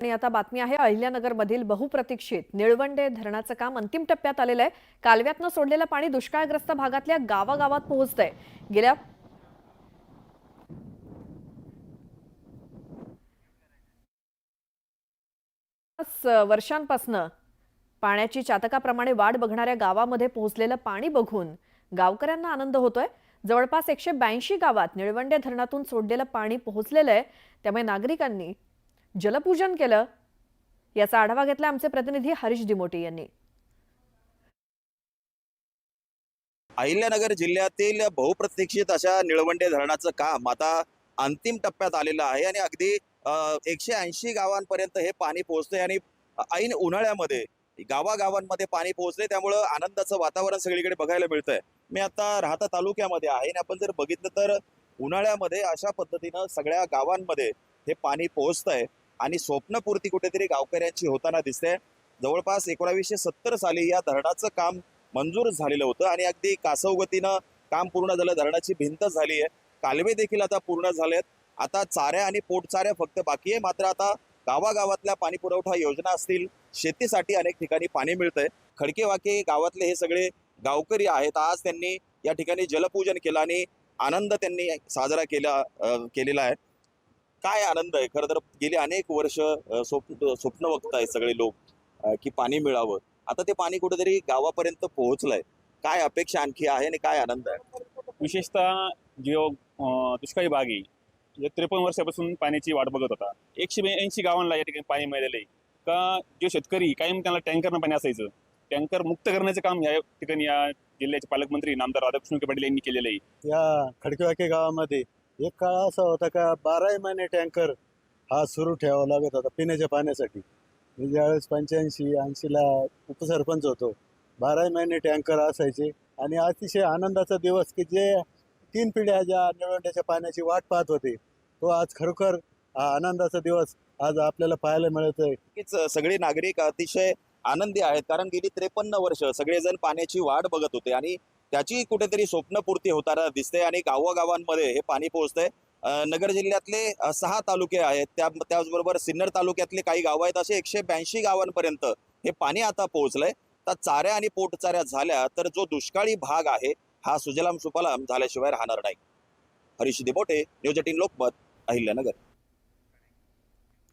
आणि आता बातमी आहे अहिल्यानगरमधील बहुप्रतीक्षित निळवंडे धरणाचं काम अंतिम टप्प्यात आलेलं आहे। कालव्यातनं सोडलेलं पाणी दुष्काळग्रस्त भागातल्या गावागावात पोहोचतंय। गेल्या वर्षांपासून पाण्याची चातकाप्रमाणे वाट बघणाऱ्या गावामध्ये पोहोचलेलं पाणी बघून गावकऱ्यांना आनंद होतोय। जवळपास 182 गावात निळवंडे धरणातून सोडलेलं पाणी पोहोचलेलं आहे, त्यामुळे नागरिकांनी जलपूजन केलं। याचा आढावा घेतला आमचे प्रतिनिधी हरीश दिमोटे यांनी। अहिल्यानगर जिल्ह्यातील बहुप्रतीक्षित अशा निळवंडे धरणाचं काम आता अंतिम टप्प्यात आलेलं आहे आणि अगदी 180 गावांपर्यंत हे पाणी पोहोचतंय आणि ऐन उन्हाळ्यामध्ये गावागावांमध्ये पाणी पोहोचले, त्यामुळं आनंदाचं वातावरण सगळीकडे बघायला मिळतंय। मी आता राहता तालुक्यामध्ये आहे आणि आपण जर बघितलं तर उन्हाळ्यामध्ये अशा पद्धतीनं सगळ्या गावांमध्ये हे पाणी पोहोचतंय आणि स्वप्नपूर्ती कुठेतरी गावकऱ्यांची होताना दिसते। जवळपास 1970 साली या धरणाचं काम मंजूर झालेलं होतं आणि अगदी कासवगतीनं काम पूर्ण झालं। धरणाची भिंत झाली आहे, कालवे देखील आता पूर्ण झालेत। आता चाऱ्या आणि पोटचाऱ्या फक्त बाकी आहे। मात्र आता गावागावातल्या पाणी पुरवठा योजना असतील, शेतीसाठी अनेक ठिकाणी पाणी मिळतंय। खडकेवाके गावातले हे सगळे गावकरी आहेत। आज त्यांनी या ठिकाणी जलपूजन केलं आणि आनंद त्यांनी साजरा केलेला आहे। काय आनंद आहे खरं तर, गेली अनेक वर्ष स्वप्न बघताय सगळे लोक की पाणी मिळावं। आता ते पाणी कुठेतरी गावापर्यंत पोहोचलंय। काय अपेक्षा आणखी आहे आणि काय आनंद आहे? विशेषतः जो दुष्काळी भाग आहे, 53 वर्षापासून पाण्याची वाट बघत होता। 180 गावांना या ठिकाणी पाणी मिळालेलं आहे। का जो शेतकरी कायम त्यांना टँकरनं पाणी असायचं, टँकर मुक्त करण्याचं काम या ठिकाणी या जिल्ह्याचे पालकमंत्री नामदार राधाकृष्ण विखे पाटील यांनी केलेलं आहे। या खडकेवाके गावामध्ये एक काळ असा होता का 12 महिने टँकर हा सुरू ठेवावा लागत होता पिण्याच्या पाण्यासाठी। मी ज्यावेळेस 85-80ला उपसरपंच होतो, 12 महिने टँकर असायचे आणि अतिशय आनंदाचा दिवस की जे 3 पिढ्या ज्या निळवंड्याच्या पाण्याची वाट पाहत होते, तो आज खरोखर आनंदाचा दिवस आज आपल्याला पाहायला मिळत आहे। नक्कीच सगळे नागरिक अतिशय आनंदी आहेत, कारण गेली 53 वर्ष सगळेजण पाण्याची वाट बघत होते आणि त्याची कुठेतरी स्वप्नपूर्ती होताना दिसते आणि गावागावांमध्ये हे पाणी पोहोचतंय। नगर जिल्ह्यातले 6 तालुके आहेत, त्याचबरोबर सिन्नर तालुक्यातले काही गाव आहेत, असे 182 गावांपर्यंत हे पाणी आता पोहोचलंय। तर चाऱ्या आणि पोटचाऱ्या झाल्या तर जो दुष्काळी भाग आहे हा सुजलाम सुफलाम झाल्याशिवाय राहणार नाही। हरीश दिमोटे, न्यूज 18 लोकमत, अहिल्यानगर।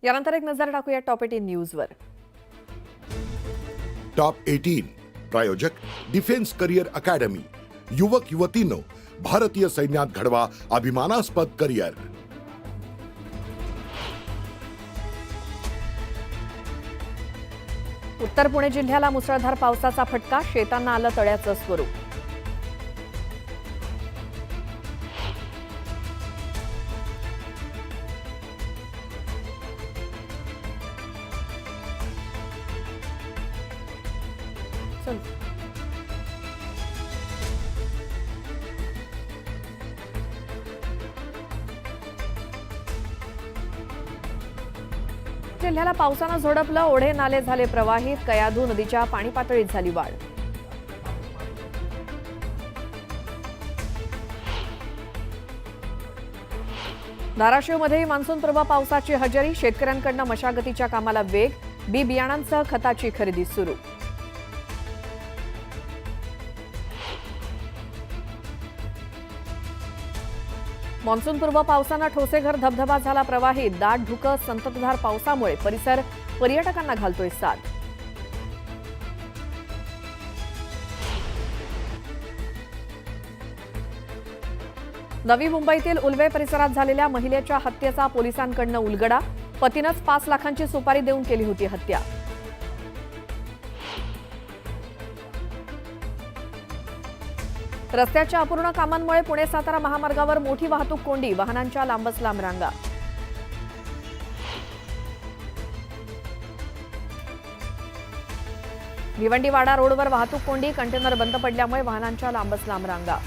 यानंतर एक नजर टाकूया टॉप 18 न्यूजवर। टॉप 18 प्रायोजक डिफेन्स करिअर अकॅडमी। युवक युवतींनो, भारतीय सैन्यात घडवा अभिमानास्पद करिअर। उत्तर पुणे जिल्ह्याला मुसळधार पावसाचा फटका, शेतांना आलं तळ्याचं स्वरूप। जिल्ह्याला पावसानं झोडपलं, ओढे नाले झाले प्रवाहित, कयाधू नदीच्या पाणी पातळीत झाली वाढ। धाराशिवमध्येही मान्सूनपूर्व पावसाची हजेरी, शेतकऱ्यांकडून मशागतीच्या कामाला वेग, बी बियाणांसह खताची खरेदी सुरू। मान्सूनपूर्व पावसानं ठोसेघर धबधबा झाला प्रवाहित, दाट धुकं संततधार पावसामुळे परिसर पर्यटकांना घालतोय साथ। नवी मुंबईतील उल्वे परिसरात झालेल्या महिलेच्या हत्येचा पोलिसांकडून उलगडा, पतीनंच 5 लाखांची सुपारी देऊन केली होती हत्या। रस्त्याच्या अपूर्ण कामांमुळे पुणे सातारा महामार्गावर मोठी वाहतूक कोंडी, वाहनांच्या लांबच लांब रांगा। भिवंडी वाडा रोडवर वाहतूक कोंडी, कंटेनर बंद पडल्यामुळे वाहनांच्या लांबच लांब रांगा।